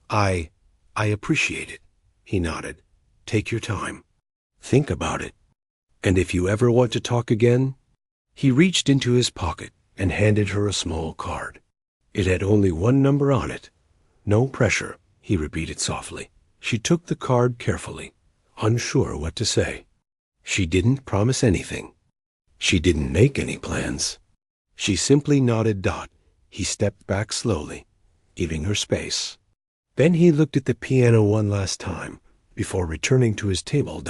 I appreciate it." He nodded. "Take your time. Think about it. And if you ever want to talk again—" He reached into his pocket and handed her a small card. It had only one number on it. "No pressure," he repeated softly. She took the card carefully, unsure what to say. She didn't promise anything. She didn't make any plans. She simply nodded. He stepped back slowly, giving her space. Then he looked at the piano one last time before returning to his table.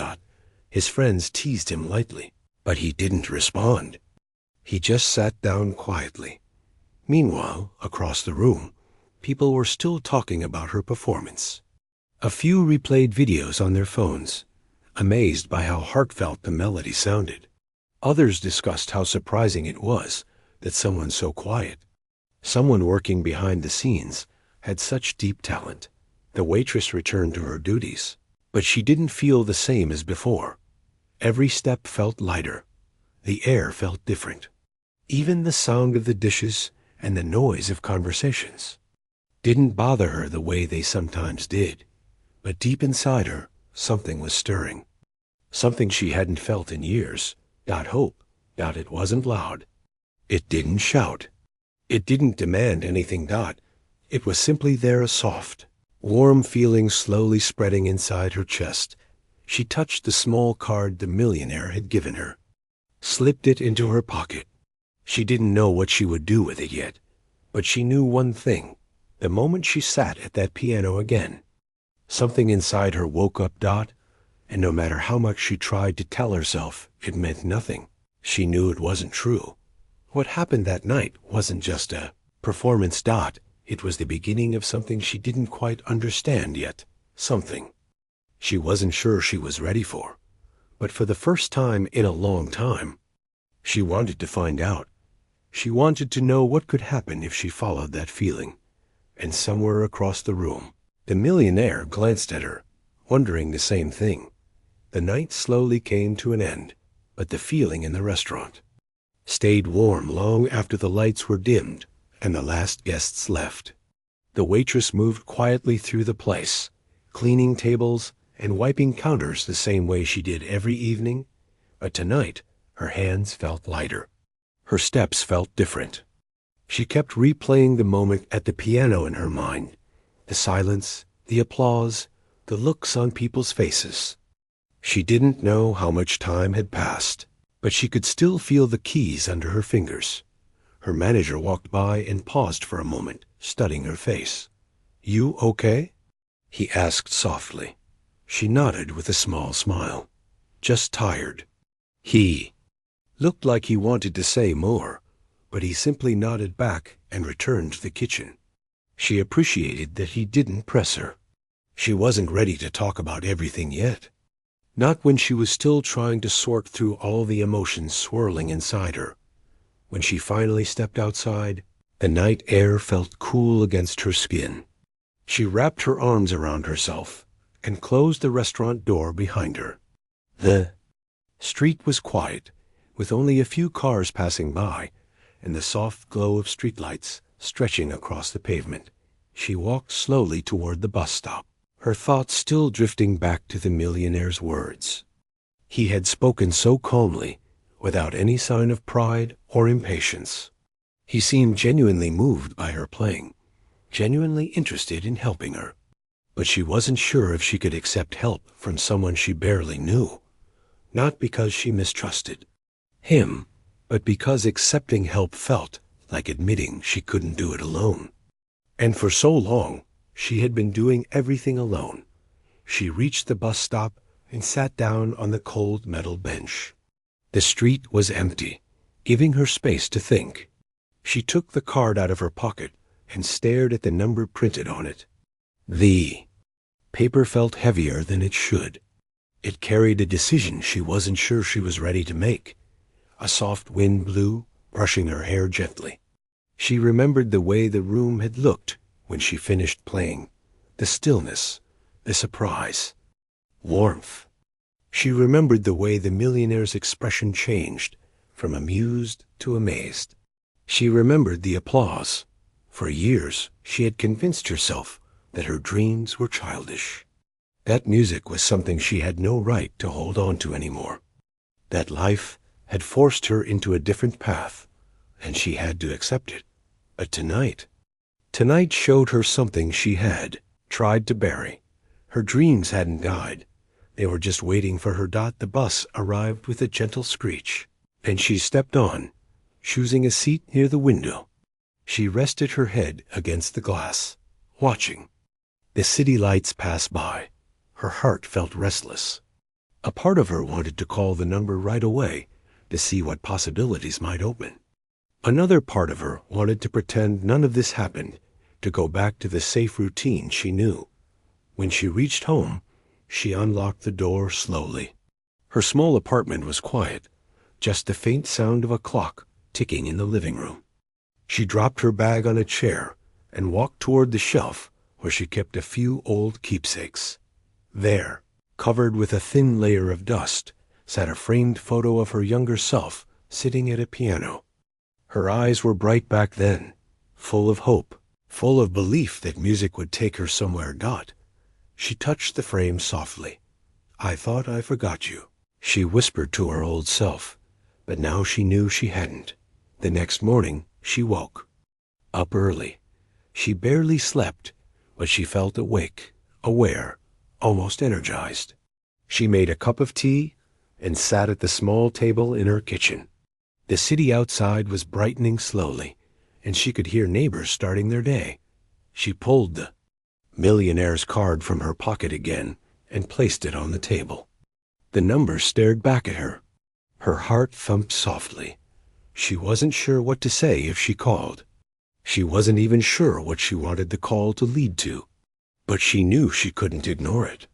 His friends teased him lightly, but he didn't respond. He just sat down quietly. Meanwhile, across the room, people were still talking about her performance. A few replayed videos on their phones, amazed by how heartfelt the melody sounded. Others discussed how surprising it was that someone so quiet, someone working behind the scenes, had such deep talent. The waitress returned to her duties, but she didn't feel the same as before. Every step felt lighter. The air felt different. Even the sound of the dishes and the noise of conversations didn't bother her the way they sometimes did. But deep inside her, something was stirring. Something she hadn't felt in years. Hope. It wasn't loud. It didn't shout. It didn't demand anything. It was simply there, a soft, warm feeling slowly spreading inside her chest. She touched the small card the millionaire had given her, slipped it into her pocket. She didn't know what she would do with it yet, but she knew one thing. The moment she sat at that piano again, something inside her woke up. And no matter how much she tried to tell herself it meant nothing, she knew it wasn't true. What happened that night wasn't just a performance. It was the beginning of something she didn't quite understand yet. Something she wasn't sure she was ready for. But for the first time in a long time, she wanted to find out. She wanted to know what could happen if she followed that feeling. And somewhere across the room, the millionaire glanced at her, wondering the same thing. The night slowly came to an end, but the feeling in the restaurant stayed warm long after the lights were dimmed and the last guests left. The waitress moved quietly through the place, cleaning tables and wiping counters the same way she did every evening. But tonight, her hands felt lighter. Her steps felt different. She kept replaying the moment at the piano in her mind, the silence, the applause, the looks on people's faces. She didn't know how much time had passed, but she could still feel the keys under her fingers. Her manager walked by and paused for a moment, studying her face. "You okay?" he asked softly. She nodded with a small smile. "Just tired." He looked like he wanted to say more, but he simply nodded back and returned to the kitchen. She appreciated that he didn't press her. She wasn't ready to talk about everything yet. Not when she was still trying to sort through all the emotions swirling inside her. When she finally stepped outside, the night air felt cool against her skin. She wrapped her arms around herself and closed the restaurant door behind her. The street was quiet, with only a few cars passing by and the soft glow of streetlights stretching across the pavement. She walked slowly toward the bus stop, her thoughts still drifting back to the millionaire's words. He had spoken so calmly, without any sign of pride or impatience. He seemed genuinely moved by her playing, genuinely interested in helping her. But she wasn't sure if she could accept help from someone she barely knew, not because she mistrusted him, but because accepting help felt like admitting she couldn't do it alone. And for so long, she had been doing everything alone. She reached the bus stop and sat down on the cold metal bench. The street was empty, giving her space to think. She took the card out of her pocket and stared at the number printed on it. The paper felt heavier than it should. It carried a decision she wasn't sure she was ready to make. A soft wind blew, brushing her hair gently. She remembered the way the room had looked when she finished playing. The stillness, the surprise, warmth. She remembered the way the millionaire's expression changed, from amused to amazed. She remembered the applause. For years, she had convinced herself that her dreams were childish. That music was something she had no right to hold on to anymore. That life had forced her into a different path, and she had to accept it. But tonight showed her something she had tried to bury. Her dreams hadn't died. They were just waiting for her. The bus arrived with a gentle screech, and she stepped on, choosing a seat near the window. She rested her head against the glass, watching. The city lights passed by. Her heart felt restless. A part of her wanted to call the number right away to see what possibilities might open. Another part of her wanted to pretend none of this happened, to go back to the safe routine she knew. When she reached home, she unlocked the door slowly. Her small apartment was quiet, just the faint sound of a clock ticking in the living room. She dropped her bag on a chair and walked toward the shelf where she kept a few old keepsakes. There, covered with a thin layer of dust, sat a framed photo of her younger self sitting at a piano. Her eyes were bright back then, full of hope, full of belief that music would take her somewhere. She touched the frame softly. "I thought I forgot you," she whispered to her old self, but now she knew she hadn't. The next morning, she woke. Up early. She barely slept, but she felt awake, aware, almost energized. She made a cup of tea and sat at the small table in her kitchen. The city outside was brightening slowly, and she could hear neighbors starting their day. She pulled the Millionaire's card from her pocket again and placed it on the table. The number stared back at her. Her heart thumped softly. She wasn't sure what to say if she called. She wasn't even sure what she wanted the call to lead to. But she knew she couldn't ignore it.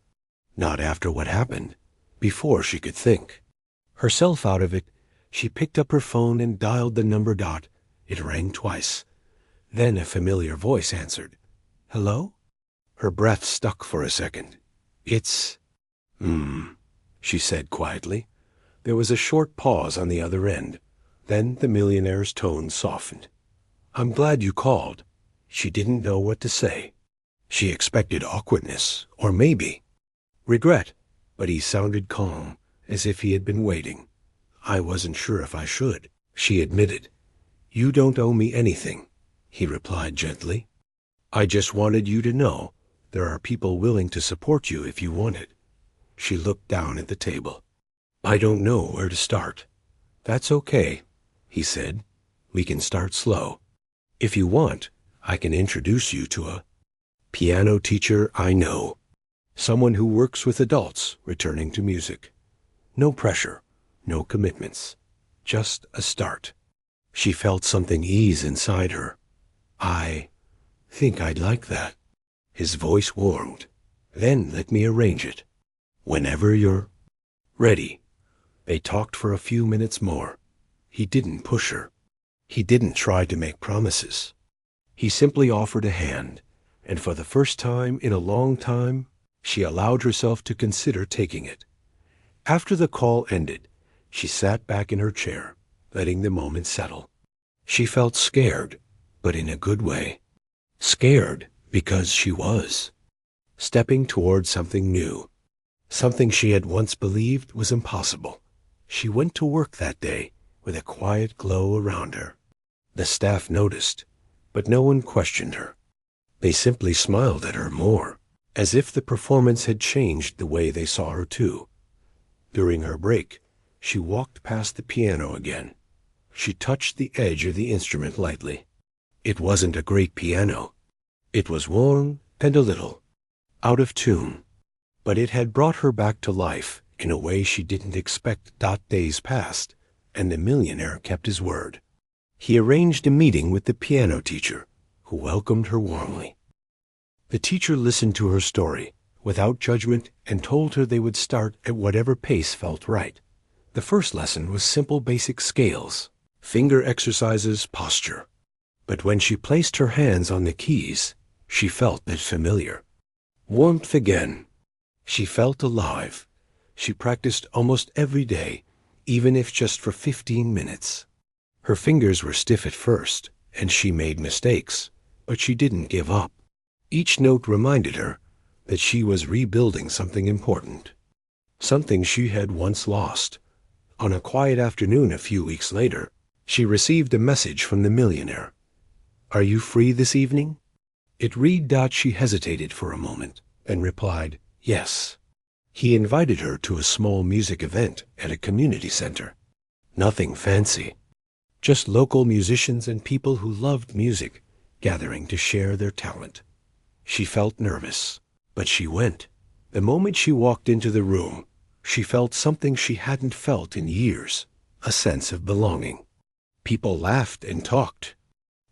Not after what happened. Before she could think herself out of it, she picked up her phone and dialed the number. It rang twice. Then a familiar voice answered. "Hello?" Her breath stuck for a second. "It's... she said quietly. There was a short pause on the other end. Then the millionaire's tone softened. "I'm glad you called." She didn't know what to say. She expected awkwardness, or maybe regret, but he sounded calm, as if he had been waiting. "I wasn't sure if I should," she admitted. "You don't owe me anything," he replied gently. "I just wanted you to know there are people willing to support you if you want it." She looked down at the table. "I don't know where to start." "That's okay," he said. "We can start slow. If you want, I can introduce you to a piano teacher I know. Someone who works with adults returning to music. No pressure, no commitments. Just a start." She felt something ease inside her. "I think I'd like that." His voice warmed. "Then let me arrange it. Whenever you're ready." They talked for a few minutes more. He didn't push her. He didn't try to make promises. He simply offered a hand, and for the first time in a long time, she allowed herself to consider taking it. After the call ended, she sat back in her chair, letting the moment settle. She felt scared, but in a good way. Scared because she was stepping toward something new, something she had once believed was impossible. She went to work that day with a quiet glow around her. The staff noticed, but no one questioned her. They simply smiled at her more, as if the performance had changed the way they saw her too. During her break, she walked past the piano again. She touched the edge of the instrument lightly. It wasn't a great piano. It was worn and a little out of tune, but it had brought her back to life in a way she didn't expect. Days passed, and the millionaire kept his word. He arranged a meeting with the piano teacher, who welcomed her warmly. The teacher listened to her story without judgment and told her they would start at whatever pace felt right. The first lesson was simple basic scales, finger exercises, posture. But when she placed her hands on the keys, she felt that familiar warmth again. She felt alive. She practiced almost every day, even if just for 15 minutes. Her fingers were stiff at first, and she made mistakes, but she didn't give up. Each note reminded her that she was rebuilding something important, something she had once lost. On a quiet afternoon a few weeks later, she received a message from the millionaire. "Are you free this evening?" It read that she hesitated for a moment and replied, "Yes." He invited her to a small music event at a community center. Nothing fancy, just local musicians and people who loved music gathering to share their talent. She felt nervous, but she went. The moment she walked into the room, she felt something she hadn't felt in years, a sense of belonging. People laughed and talked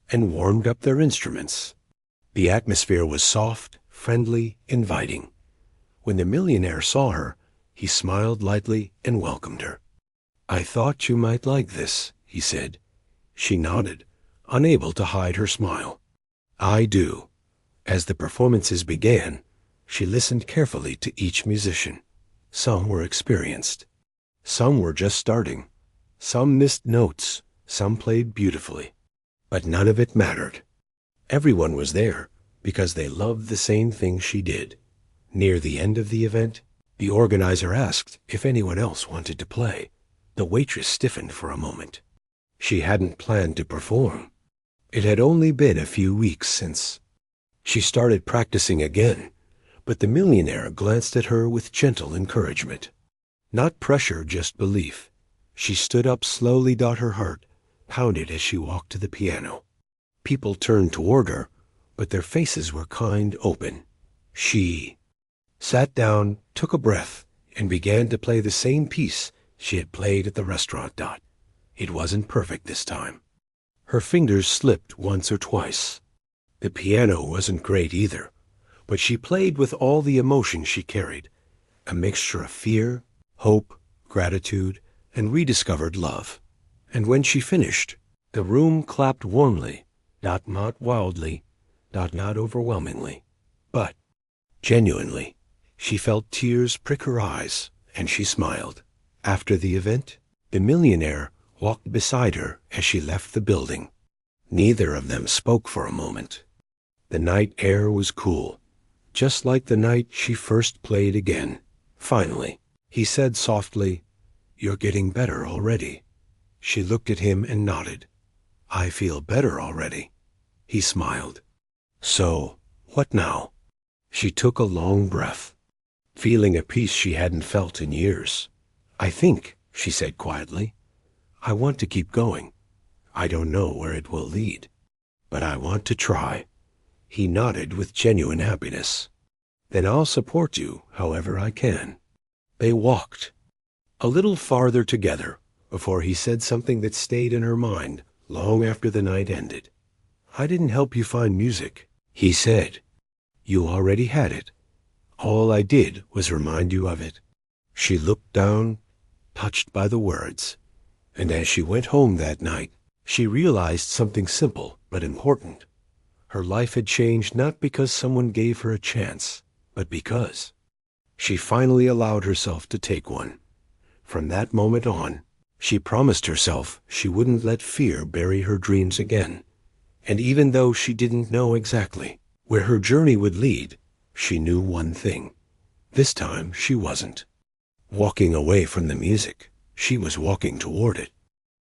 and warmed up their instruments. The atmosphere was soft, friendly, inviting. When the millionaire saw her, he smiled lightly and welcomed her. "I thought you might like this," he said. She nodded, unable to hide her smile. "I do." As the performances began, she listened carefully to each musician. Some were experienced. Some were just starting. Some missed notes. Some played beautifully. But none of it mattered. Everyone was there because they loved the same thing she did. Near the end of the event, the organizer asked if anyone else wanted to play. The waitress stiffened for a moment. She hadn't planned to perform. It had only been a few weeks since. She started practicing again, but the millionaire glanced at her with gentle encouragement. Not pressure, just belief. She stood up slowly. Her heart pounded as she walked to the piano. People turned toward her, but their faces were kind, open. She sat down, took a breath, and began to play the same piece she had played at the restaurant. It wasn't perfect this time. Her fingers slipped once or twice. The piano wasn't great either, but she played with all the emotion she carried, a mixture of fear, hope, gratitude, and rediscovered love. And when she finished, the room clapped warmly, not wildly, not overwhelmingly, but genuinely. She felt tears prick her eyes, and she smiled. After the event, the millionaire walked beside her as she left the building. Neither of them spoke for a moment. The night air was cool, just like the night she first played again. Finally, he said softly, "You're getting better already." She looked at him and nodded. "I feel better already." He smiled. "So, what now?" She took a long breath, feeling a peace she hadn't felt in years. "I think," she said quietly, "I want to keep going. I don't know where it will lead, but I want to try." He nodded with genuine happiness. "Then I'll support you however I can." They walked a little farther together before he said something that stayed in her mind long after the night ended. "I didn't help you find music," he said. "You already had it. All I did was remind you of it." She looked down, touched by the words, and as she went home that night, she realized something simple but important. Her life had changed not because someone gave her a chance, but because she finally allowed herself to take one. From that moment on, she promised herself she wouldn't let fear bury her dreams again. And even though she didn't know exactly where her journey would lead, she knew one thing. This time she wasn't walking away from the music. She was walking toward it.